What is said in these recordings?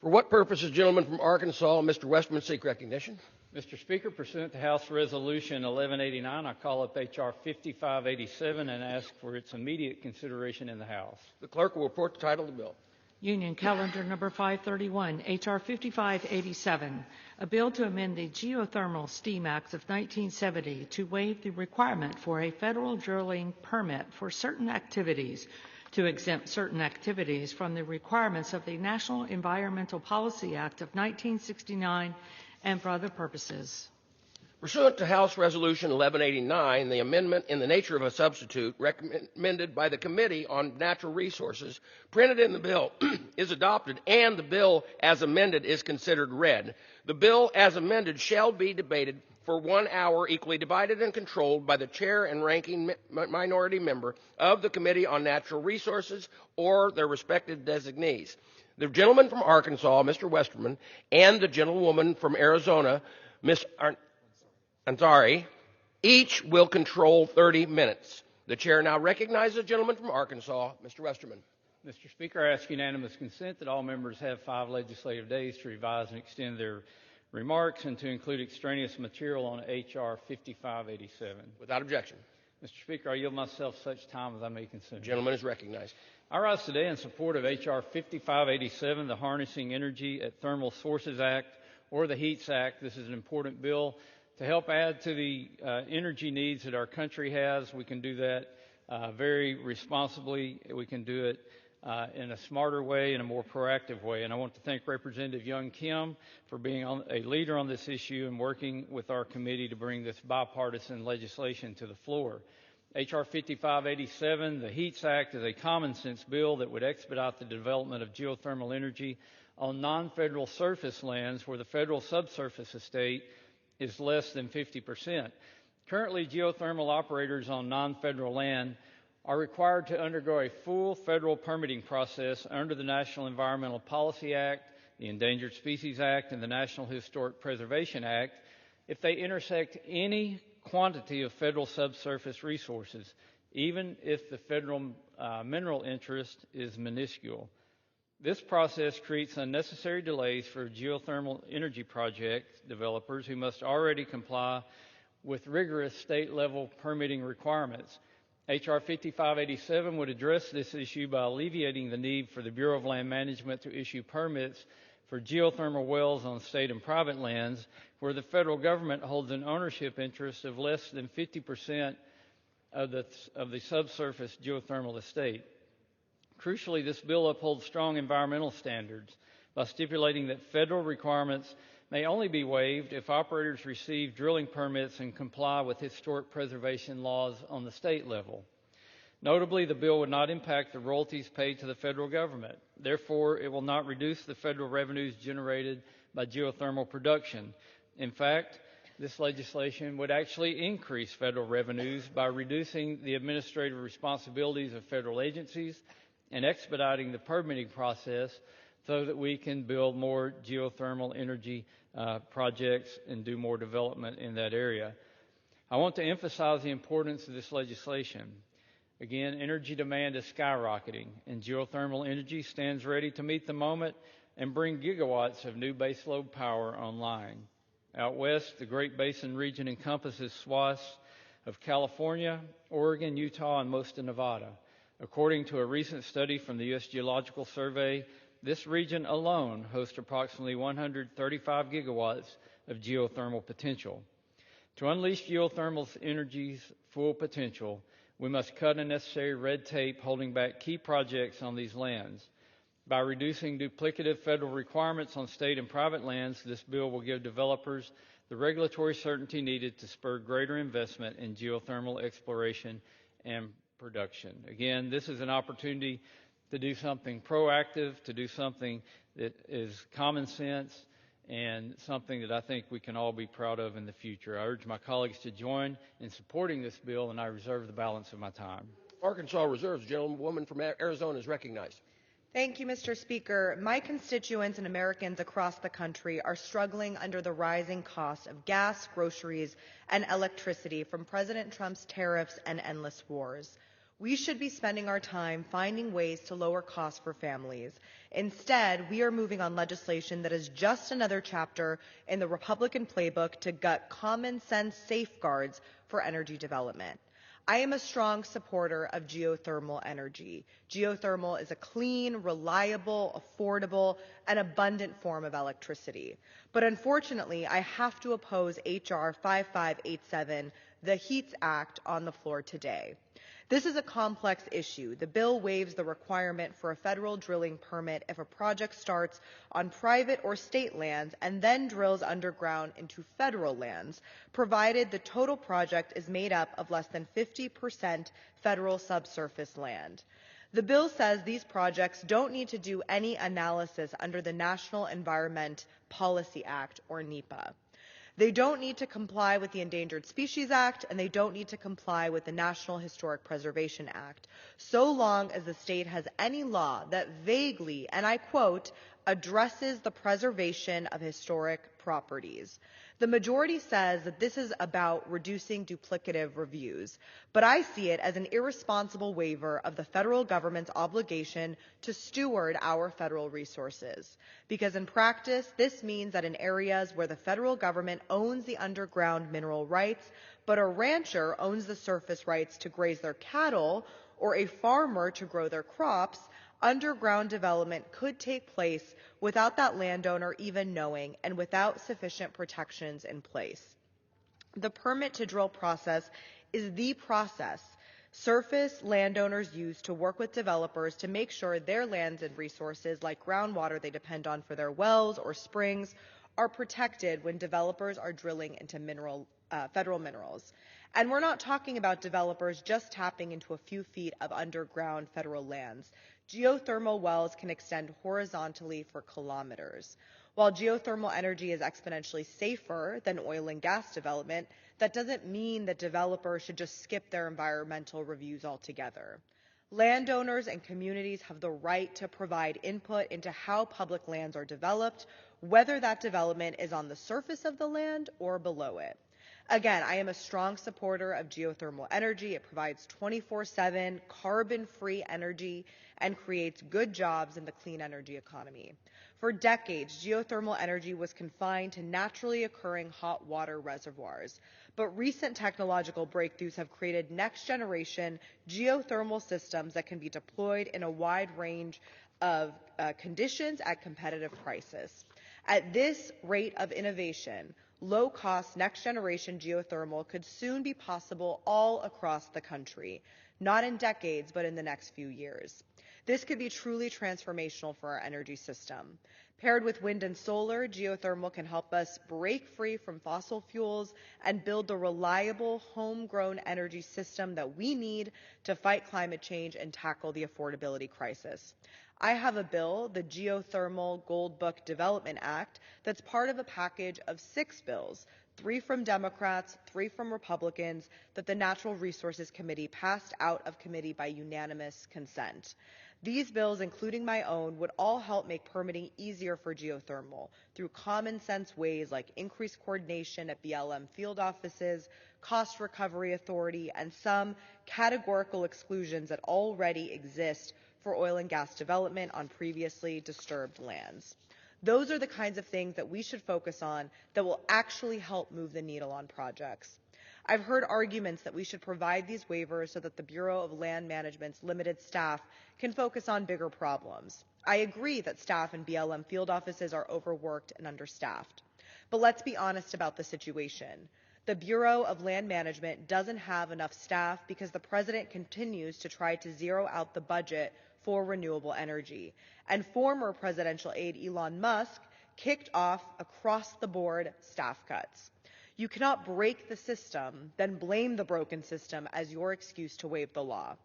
For what purpose does the gentleman from Arkansas, Mr. Westerman, seek recognition? Mr. Speaker, pursuant to House Resolution 1189, I call up H.R. 5587 and ask for its immediate consideration in the House. The clerk will report the title of the bill. Union Calendar Number 531, H.R. 5587, a bill to amend the Geothermal Steam Act of 1970 to waive the requirement for a federal drilling permit for certain activities, to exempt certain activities from the requirements of the National Environmental Policy Act of 1969 and for other purposes. Pursuant to House Resolution 1189, the amendment in the nature of a substitute recommended by the Committee on Natural Resources printed in the bill is adopted, and the bill as amended is considered read. The bill as amended shall be debated for 1 hour, equally divided and controlled by the chair and ranking minority member of the Committee on Natural Resources or their respective designees. The gentleman from Arkansas, Mr. Westerman, and the gentlewoman from Arizona, Ms. Ansari, each will control 30 minutes. The chair now recognizes the gentleman from Arkansas, Mr. Westerman. Mr. Speaker, I ask unanimous consent that all members have 5 legislative days to revise and extend their remarks and to include extraneous material on H.R. 5587. Without objection. Mr. Speaker, I yield myself such time as I may consider. The gentleman is recognized. I rise today in support of H.R. 5587, the Harnessing Energy at Thermal Sources Act, or the HEATS Act. This is an important bill to help add to the energy needs that our country has. We can do that very responsibly. We can do it in a smarter way, in a more proactive way. And I want to thank Representative Young Kim for being a leader on this issue and working with our committee to bring this bipartisan legislation to the floor. H.R. 5587, the HEATS Act, is a common sense bill that would expedite the development of geothermal energy on non-federal surface lands where the federal subsurface estate is less than 50%. Currently, geothermal operators on non-federal land are required to undergo a full federal permitting process under the National Environmental Policy Act, the Endangered Species Act, and the National Historic Preservation Act if they intersect any quantity of federal subsurface resources, even if the federal mineral interest is minuscule. This process creates unnecessary delays for geothermal energy project developers who must already comply with rigorous state-level permitting requirements. H.R. 5587 would address this issue by alleviating the need for the Bureau of Land Management to issue permits for geothermal wells on state and private lands where the federal government holds an ownership interest of less than 50% of the subsurface geothermal estate. Crucially, this bill upholds strong environmental standards by stipulating that federal requirements may only be waived if operators receive drilling permits and comply with historic preservation laws on the state level. Notably, the bill would not impact the royalties paid to the federal government. Therefore, it will not reduce the federal revenues generated by geothermal production. In fact, this legislation would actually increase federal revenues by reducing the administrative responsibilities of federal agencies and expediting the permitting process so that we can build more geothermal energy projects and do more development in that area. I want to emphasize the importance of this legislation. Again, energy demand is skyrocketing, and geothermal energy stands ready to meet the moment and bring gigawatts of new baseload power online. Out west, the Great Basin region encompasses swaths of California, Oregon, Utah, and most of Nevada. According to a recent study from the U.S. Geological Survey, this region alone hosts approximately 135 gigawatts of geothermal potential. To unleash geothermal energy's full potential, we must cut unnecessary red tape holding back key projects on these lands. By reducing duplicative federal requirements on state and private lands, this bill will give developers the regulatory certainty needed to spur greater investment in geothermal exploration and production. Again, this is an opportunity to do something proactive, to do something that is common sense, and something that I think we can all be proud of in the future. I urge my colleagues to join in supporting this bill, and I reserve the balance of my time. Arkansas reserves. The gentlewoman from Arizona is recognized. Thank you, Mr. Speaker. My constituents and Americans across the country are struggling under the rising cost of gas, groceries, and electricity from President Trump's tariffs and endless wars. We should be spending our time finding ways to lower costs for families. Instead, we are moving on legislation that is just another chapter in the Republican playbook to gut common sense safeguards for energy development. I am a strong supporter of geothermal energy. Geothermal is a clean, reliable, affordable, and abundant form of electricity. But unfortunately, I have to oppose H.R. 5587, the HEATS Act, on the floor today. This is a complex issue. The bill waives the requirement for a federal drilling permit if a project starts on private or state lands and then drills underground into federal lands, provided the total project is made up of less than 50% federal subsurface land. The bill says these projects don't need to do any analysis under the National Environment Policy Act, or NEPA. They don't need to comply with the Endangered Species Act, and they don't need to comply with the National Historic Preservation Act, so long as the state has any law that vaguely, and I quote, addresses the preservation of historic properties. The majority says that this is about reducing duplicative reviews, but I see it as an irresponsible waiver of the federal government's obligation to steward our federal resources. Because in practice, this means that in areas where the federal government owns the underground mineral rights, but a rancher owns the surface rights to graze their cattle, or a farmer to grow their crops, underground development could take place without that landowner even knowing and without sufficient protections in place. The permit to drill process is the process surface landowners use to work with developers to make sure their lands and resources, like groundwater they depend on for their wells or springs, are protected when developers are drilling into federal minerals. And we're not talking about developers just tapping into a few feet of underground federal lands. Geothermal wells can extend horizontally for kilometers. While geothermal energy is exponentially safer than oil and gas development, that doesn't mean that developers should just skip their environmental reviews altogether. Landowners and communities have the right to provide input into how public lands are developed, whether that development is on the surface of the land or below it. Again, I am a strong supporter of geothermal energy. It provides 24/7 carbon-free energy and creates good jobs in the clean energy economy. For decades, geothermal energy was confined to naturally occurring hot water reservoirs, but recent technological breakthroughs have created next-generation geothermal systems that can be deployed in a wide range of conditions at competitive prices. At this rate of innovation, low-cost next-generation geothermal could soon be possible all across the country, not in decades, but in the next few years. This could be truly transformational for our energy system. Paired with wind and solar, geothermal can help us break free from fossil fuels and build the reliable, homegrown energy system that we need to fight climate change and tackle the affordability crisis. I have a bill, the Geothermal Gold Book Development Act, that's part of a package of 6 bills, 3 from Democrats, 3 from Republicans, that the Natural Resources Committee passed out of committee by unanimous consent. These bills, including my own, would all help make permitting easier for geothermal through common sense ways like increased coordination at BLM field offices, cost recovery authority, and some categorical exclusions that already exist for oil and gas development on previously disturbed lands. Those are the kinds of things that we should focus on that will actually help move the needle on projects. I've heard arguments that we should provide these waivers so that the Bureau of Land Management's limited staff can focus on bigger problems. I agree that staff in BLM field offices are overworked and understaffed. But let's be honest about the situation. The Bureau of Land Management doesn't have enough staff because the President continues to try to zero out the budget for renewable energy. And former presidential aide Elon Musk kicked off across-the-board staff cuts. You cannot break the system, then blame the broken system as your excuse to waive the law.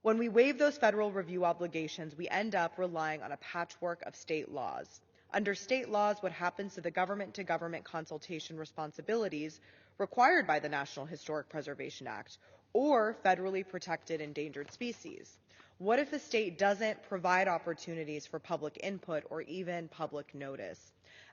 When we waive those federal review obligations, we end up relying on a patchwork of state laws. Under state laws, what happens to the government-to-government consultation responsibilities required by the National Historic Preservation Act or federally protected endangered species? What if the state doesn't provide opportunities for public input or even public notice?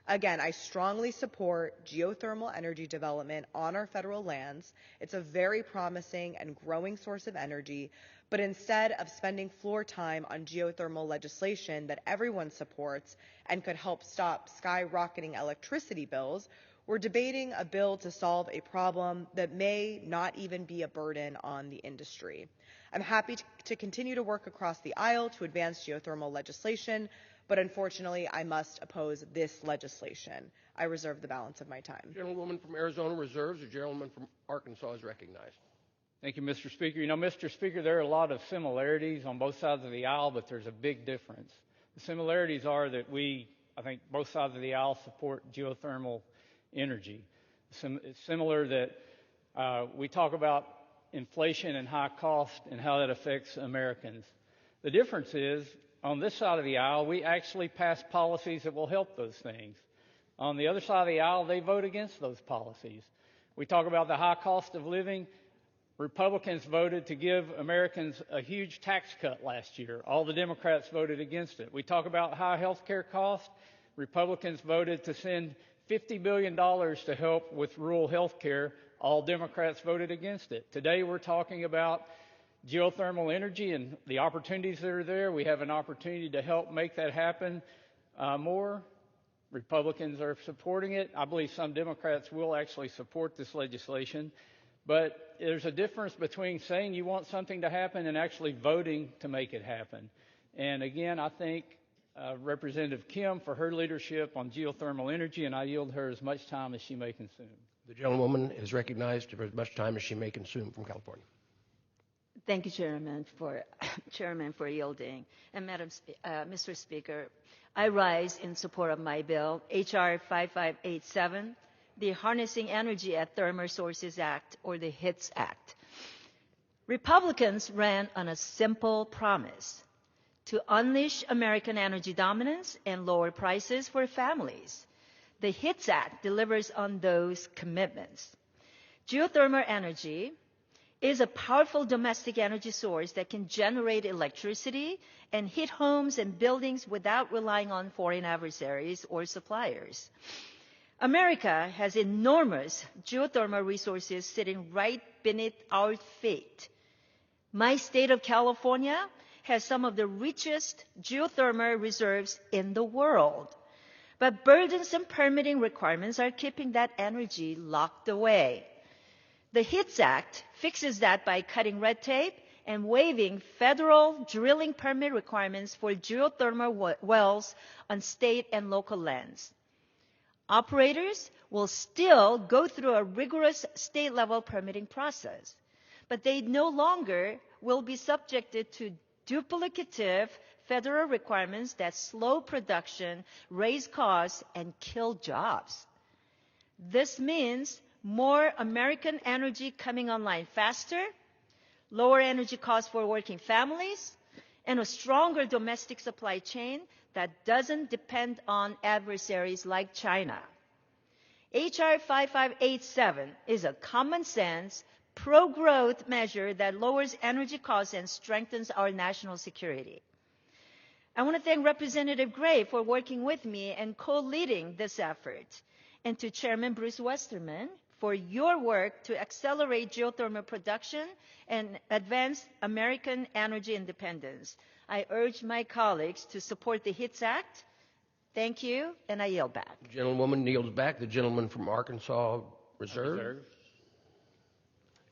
Again, I strongly support geothermal energy development on our federal lands. It's a very promising and growing source of energy, But instead of spending floor time on geothermal legislation that everyone supports and could help stop skyrocketing electricity bills, we're debating a bill to solve a problem that may not even be a burden on the industry. I'm happy to continue to work across the aisle to advance geothermal legislation, but unfortunately, I must oppose this legislation. I reserve the balance of my time. The gentlewoman from Arizona reserves. The gentleman from Arkansas is recognized. Thank you, Mr. Speaker. You know, Mr. Speaker, there are a lot of similarities on both sides of the aisle, but there's a big difference. The similarities are that I think both sides of the aisle support geothermal energy. It's similar that we talk about inflation and high cost and how that affects Americans. The difference is, on this side of the aisle, we actually pass policies that will help those things. On the other side of the aisle, they vote against those policies. We talk about the high cost of living. Republicans voted to give Americans a huge tax cut last year. All the Democrats voted against it. We talk about high health care costs. Republicans voted to send $50 billion to help with rural health care. All Democrats voted against it. Today we're talking about geothermal energy and the opportunities that are there. We have an opportunity to help make that happen more. Republicans are supporting it. I believe some Democrats will actually support this legislation. But there's a difference between saying you want something to happen and actually voting to make it happen. And again, I thank Representative Kim for her leadership on geothermal energy, and I yield her as much time as she may consume. The gentlewoman is recognized for as much time as she may consume from California. Thank you, Chairman, for yielding. And Mr. Speaker, I rise in support of my bill, H.R. 5587, the Harnessing Energy at Thermal Sources Act, or the HEATS Act. Republicans ran on a simple promise: to unleash American energy dominance and lower prices for families. The HEATS Act delivers on those commitments. Geothermal energy is a powerful domestic energy source that can generate electricity and heat homes and buildings without relying on foreign adversaries or suppliers. America has enormous geothermal resources sitting right beneath our feet. My state of California has some of the richest geothermal reserves in the world. But burdensome permitting requirements are keeping that energy locked away. The HEATS Act fixes that by cutting red tape and waiving federal drilling permit requirements for geothermal wells on state and local lands. Operators will still go through a rigorous state-level permitting process, but they no longer will be subjected to duplicative federal requirements that slow production, raise costs, and kill jobs. This means more American energy coming online faster, lower energy costs for working families, and a stronger domestic supply chain that doesn't depend on adversaries like China. H.R. 5587 is a common sense, pro-growth measure that lowers energy costs and strengthens our national security. I want to thank Representative Gray for working with me and co-leading this effort, and to Chairman Bruce Westerman for your work to accelerate geothermal production and advance American energy independence. I urge my colleagues to support the HEATS Act. Thank you, and I yield back. The gentlewoman yields back. The gentleman from Arkansas reserves.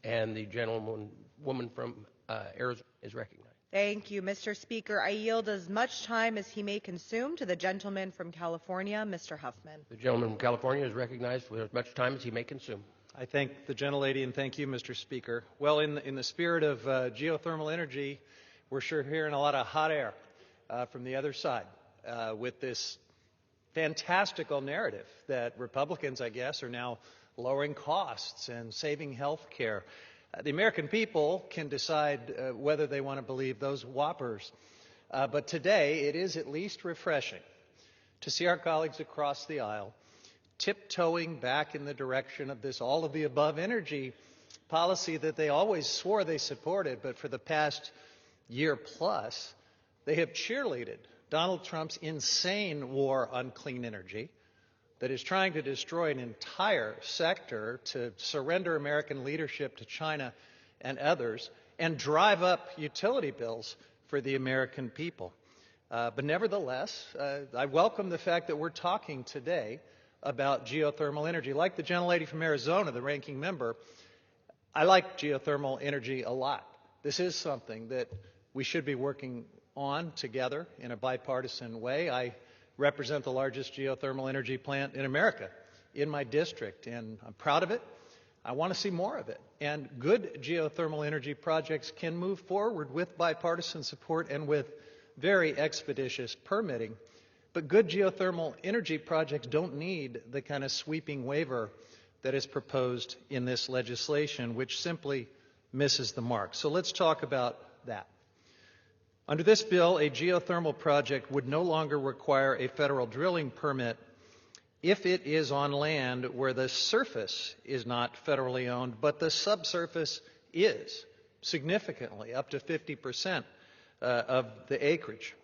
And the gentlewoman from Arizona is recognized. Thank you, Mr. Speaker. I yield as much time as he may consume to the gentleman from California, Mr. Huffman. The gentleman from California is recognized for as much time as he may consume. I thank the gentlelady and thank you, Mr. Speaker. Well, in the spirit of geothermal energy, we're sure hearing a lot of hot air from the other side with this fantastical narrative that Republicans, I guess, are now lowering costs and saving health care. The American people can decide whether they want to believe those whoppers. But today, it is at least refreshing to see our colleagues across the aisle tiptoeing back in the direction of this all-of-the-above energy policy that they always swore they supported, but for the past year plus, they have cheerleaded Donald Trump's insane war on clean energy that is trying to destroy an entire sector to surrender American leadership to China and others. and drive up utility bills for the American people. But nevertheless, I welcome the fact that we're talking today about geothermal energy. Like the gentlelady from Arizona, the ranking member, I like geothermal energy a lot. This is something that we should be working on together in a bipartisan way. I represent the largest geothermal energy plant in America in my district, and I'm proud of it. I want to see more of it. And good geothermal energy projects can move forward with bipartisan support and with very expeditious permitting. But good geothermal energy projects don't need the kind of sweeping waiver that is proposed in this legislation, which simply misses the mark. So let's talk about that. Under this bill, a geothermal project would no longer require a federal drilling permit if it is on land where the surface is not federally owned, but the subsurface is significantly, up to 50% of the acreage.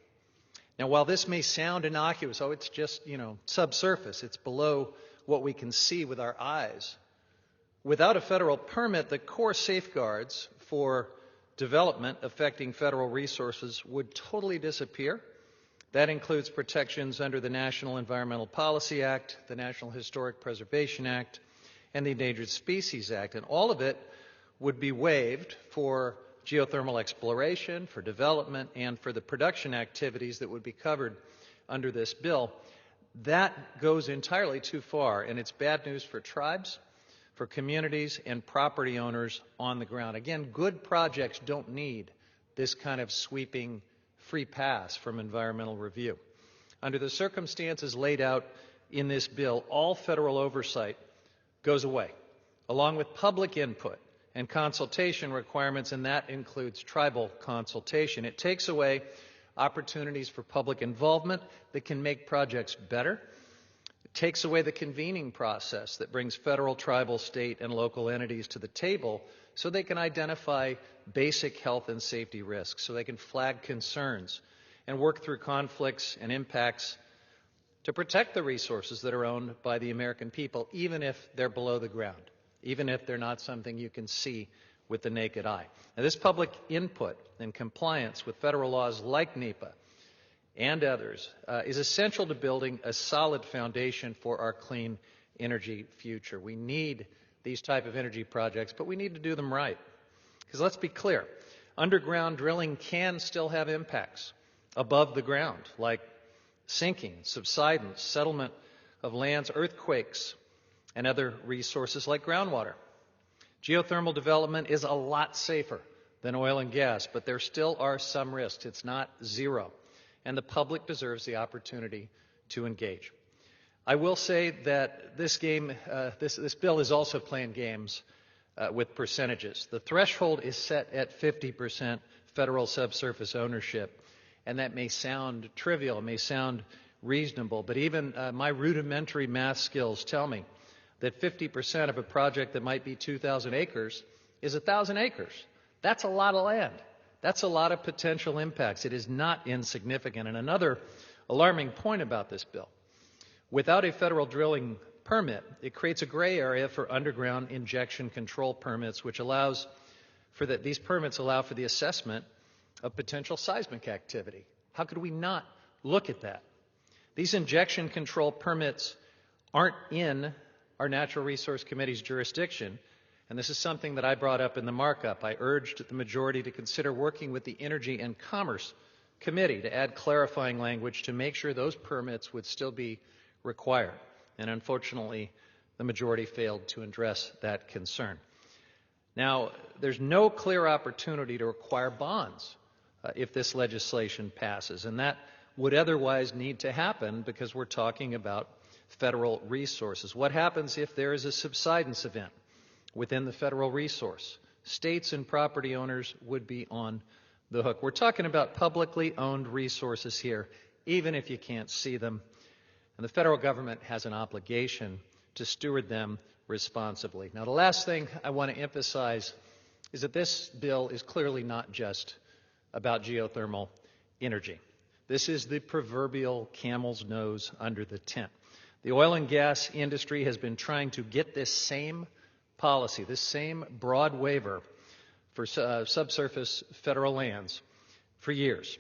Now, while this may sound innocuous, it's just, subsurface, it's below what we can see with our eyes. Without a federal permit, the core safeguards for development affecting federal resources would totally disappear. That includes protections under the National Environmental Policy Act, the National Historic Preservation Act, and the Endangered Species Act. And all of it would be waived for geothermal exploration, for development, and for the production activities that would be covered under this bill. That goes entirely too far, and it's bad news for tribes, for communities, and property owners on the ground. Again, good projects don't need this kind of sweeping free pass from environmental review. Under the circumstances laid out in this bill, all federal oversight goes away, along with public input and consultation requirements, and that includes tribal consultation. It takes away opportunities for public involvement that can make projects better. It takes away the convening process that brings federal, tribal, state, and local entities to the table so they can identify basic health and safety risks, so they can flag concerns and work through conflicts and impacts to protect the resources that are owned by the American people, even if they're below the ground, even if they're not something you can see with the naked eye. Now, this public input and compliance with federal laws like NEPA and others is essential to building a solid foundation for our clean energy future. We need these type of energy projects, but we need to do them right. Because let's be clear, underground drilling can still have impacts above the ground, like sinking, subsidence, settlement of lands, earthquakes, and other resources like groundwater. Geothermal development is a lot safer than oil and gas, but there still are some risks. It's not zero, and the public deserves the opportunity to engage. I will say that this bill is also playing games with percentages. The threshold is set at 50% federal subsurface ownership, and that may sound trivial, it may sound reasonable, but even my rudimentary math skills tell me that 50% of a project that might be 2,000 acres is 1,000 acres. That's a lot of land. That's a lot of potential impacts. It is not insignificant. And another alarming point about this bill, without a federal drilling permit, it creates a gray area for underground injection control permits, which allows for these permits allow for the assessment of potential seismic activity. How could we not look at that? These injection control permits aren't in our Natural Resource Committee's jurisdiction, and this is something that I brought up in the markup. I urged the majority to consider working with the Energy and Commerce Committee to add clarifying language to make sure those permits would still be required. And unfortunately, the majority failed to address that concern. Now, there's no clear opportunity to require bonds if this legislation passes, and that would otherwise need to happen because we're talking about federal resources. What happens if there is a subsidence event within the federal resource? States and property owners would be on the hook. We're talking about publicly owned resources here, even if you can't see them. And the federal government has an obligation to steward them responsibly. Now, the last thing I want to emphasize is that this bill is clearly not just about geothermal energy. This is the proverbial camel's nose under the tent. The oil and gas industry has been trying to get this same policy, this same broad waiver for subsurface federal lands for years.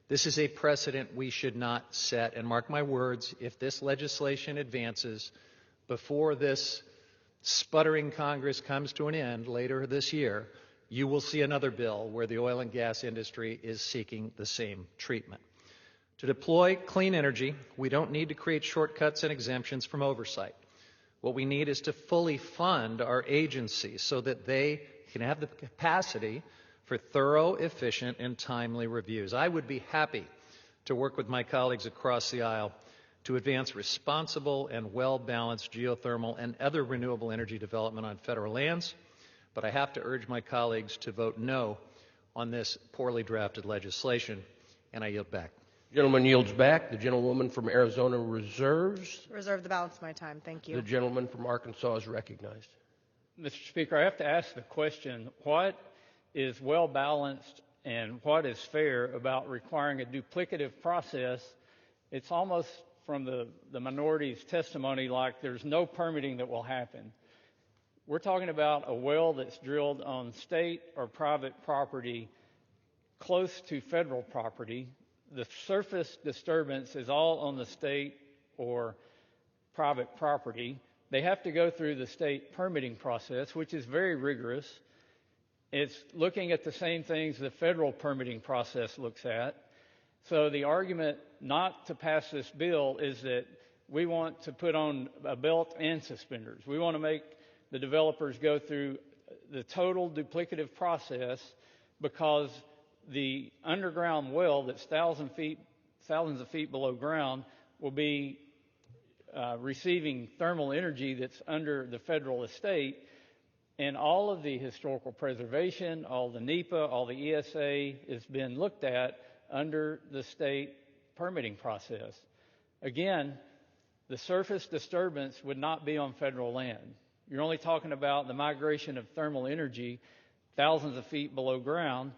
This is a precedent we should not set, and mark my words, if this legislation advances before this sputtering Congress comes to an end later this year, you will see another bill where the oil and gas industry is seeking the same treatment. To deploy clean energy, we don't need to create shortcuts and exemptions from oversight. What we need is to fully fund our agencies so that they can have the capacity for thorough, efficient, and timely reviews. I would be happy to work with my colleagues across the aisle to advance responsible and well-balanced geothermal and other renewable energy development on federal lands, but I have to urge my colleagues to vote no on this poorly drafted legislation, and I yield back. Gentleman yields back. The gentlewoman from Arizona reserves. Reserve the balance of my time. Thank you. The gentleman from Arkansas is recognized. Mr. Speaker, I have to ask the question, what is well-balanced and what is fair about requiring a duplicative process? It's almost from the minority's testimony like there's no permitting that will happen. We're talking about a well that's drilled on state or private property close to federal property. The surface disturbance is all on the state or private property. They have to go through the state permitting process, which is very rigorous. It's looking at the same things the federal permitting process looks at. So the argument not to pass this bill is that we want to put on a belt and suspenders. We want to make the developers go through the total duplicative process because the underground well that's thousands of feet below ground will be receiving thermal energy that's under the federal estate, and all of the historical preservation, all the NEPA, all the ESA has been looked at under the state permitting process. Again, the surface disturbance would not be on federal land. You're only talking about the migration of thermal energy thousands of feet below ground,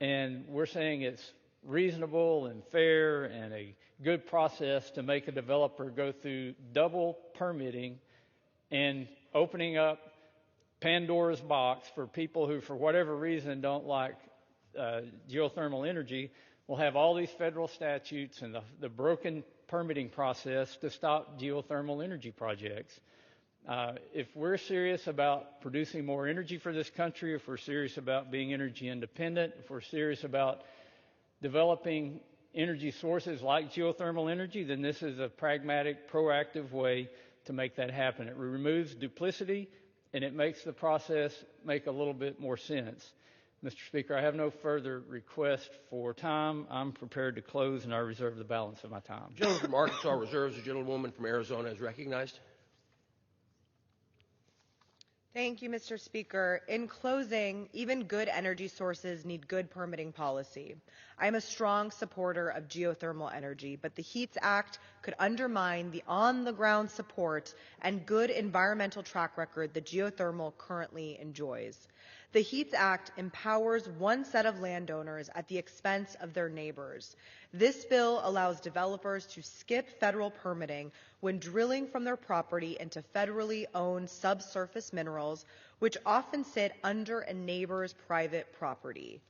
and we're saying it's reasonable and fair and a good process to make a developer go through double permitting and opening up Pandora's box for people who, for whatever reason, don't like geothermal energy. We'll have all these federal statutes and the broken permitting process to stop geothermal energy projects. If we're serious about producing more energy for this country, if we're serious about being energy independent, if we're serious about developing energy sources like geothermal energy, then this is a pragmatic, proactive way to make that happen. It removes duplicity and it makes the process make a little bit more sense. Mr. Speaker, I have no further request for time. I'm prepared to close, and I reserve the balance of my time. The gentleman from Arkansas reserves. The gentlewoman from Arizona is recognized. Thank you, Mr. Speaker. In closing, even good energy sources need good permitting policy. I am a strong supporter of geothermal energy, but the HEATS Act could undermine the on-the-ground support and good environmental track record that geothermal currently enjoys. The HEATS Act empowers one set of landowners at the expense of their neighbors. This bill allows developers to skip federal permitting when drilling from their property into federally owned subsurface minerals, which often sit under a neighbor's private property.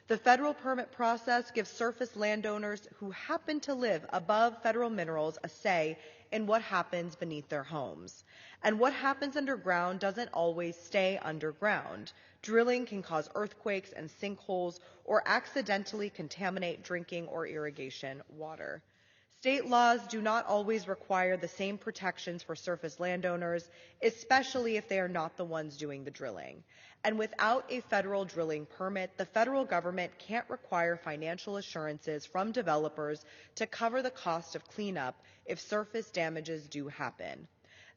The federal permit process gives surface landowners who happen to live above federal minerals a say in what happens beneath their homes. And what happens underground doesn't always stay underground. Drilling can cause earthquakes and sinkholes or accidentally contaminate drinking or irrigation water. State laws do not always require the same protections for surface landowners, especially if they are not the ones doing the drilling. And without a federal drilling permit, the federal government can't require financial assurances from developers to cover the cost of cleanup if surface damages do happen.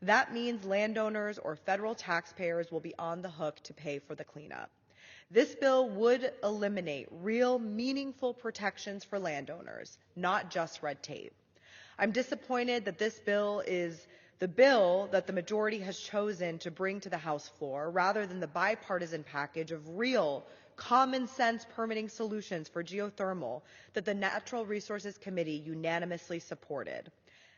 That means landowners or federal taxpayers will be on the hook to pay for the cleanup. This bill would eliminate real, meaningful protections for landowners, not just red tape. I'm disappointed that this bill is the bill that the majority has chosen to bring to the House floor, rather than the bipartisan package of real, common-sense permitting solutions for geothermal that the Natural Resources Committee unanimously supported.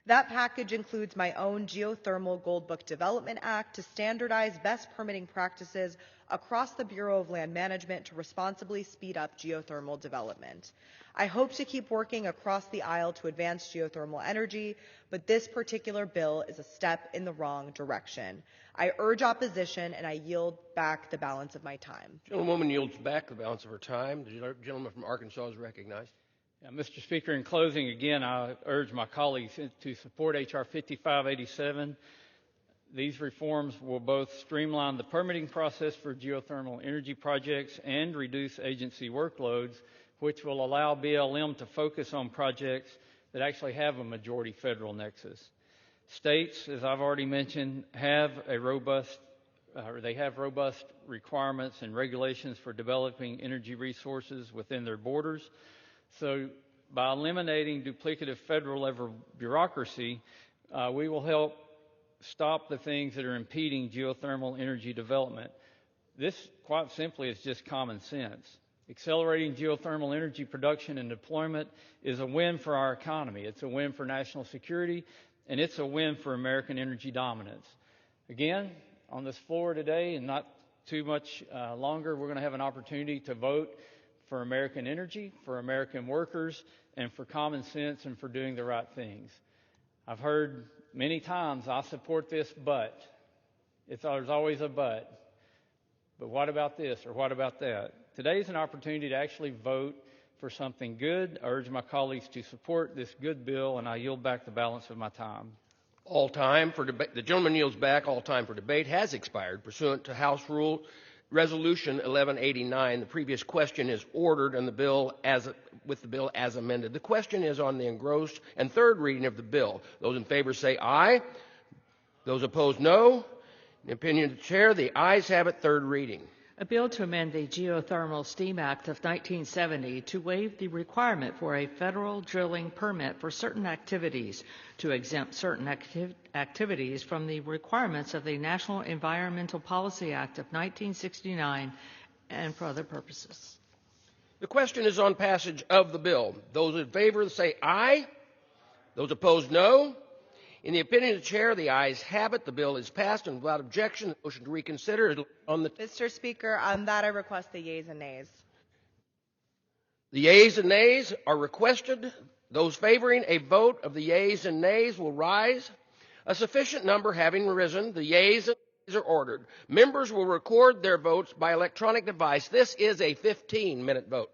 That package includes my own Geothermal Gold Book Development Act to standardize best permitting practices across the Bureau of Land Management to responsibly speed up geothermal development. I hope to keep working across the aisle to advance geothermal energy, but this particular bill is a step in the wrong direction. I urge opposition, and I yield back the balance of my time. Gentlewoman yields back the balance of her time. The gentleman from Arkansas is recognized. Mr. Speaker, in closing, again, I urge my colleagues to support H.R. 5587. These reforms will both streamline the permitting process for geothermal energy projects and reduce agency workloads, which will allow BLM to focus on projects that actually have a majority federal nexus. States, as I've already mentioned, have robust requirements and regulations for developing energy resources within their borders. So by eliminating duplicative federal level bureaucracy, we will help stop the things that are impeding geothermal energy development. This, quite simply, is just common sense. Accelerating geothermal energy production and deployment is a win for our economy. It's a win for national security, and it's a win for American energy dominance. Again, on this floor today, and not too much longer, we're going to have an opportunity to vote for American energy, for American workers, and for common sense and for doing the right things. I've heard many times, I support this, but. There's always a but. But what about this or what about that? Today is an opportunity to actually vote for something good. I urge my colleagues to support this good bill, and I yield back the balance of my time. All time for debate. The gentleman yields back. All time for debate has expired pursuant to House Rule Resolution 1189. The previous question is ordered, and with the bill as amended. The question is on the engrossed and third reading of the bill. Those in favor say aye. Those opposed, no. In the opinion of the chair, the ayes have it. Third reading. A bill to amend the Geothermal Steam Act of 1970 to waive the requirement for a federal drilling permit for certain activities, to exempt certain activities from the requirements of the National Environmental Policy Act of 1969, and for other purposes. The question is on passage of the bill. Those in favor say aye. Those opposed, no. In the opinion of the chair, the ayes have it. The bill is passed, and without objection, the motion to reconsider is on the... Mr. Speaker, on that I request the yeas and nays. The yeas and nays are requested. Those favoring a vote of the yeas and nays will rise. A sufficient number having risen, the yeas and nays are ordered. Members will record their votes by electronic device. This is a 15-minute vote.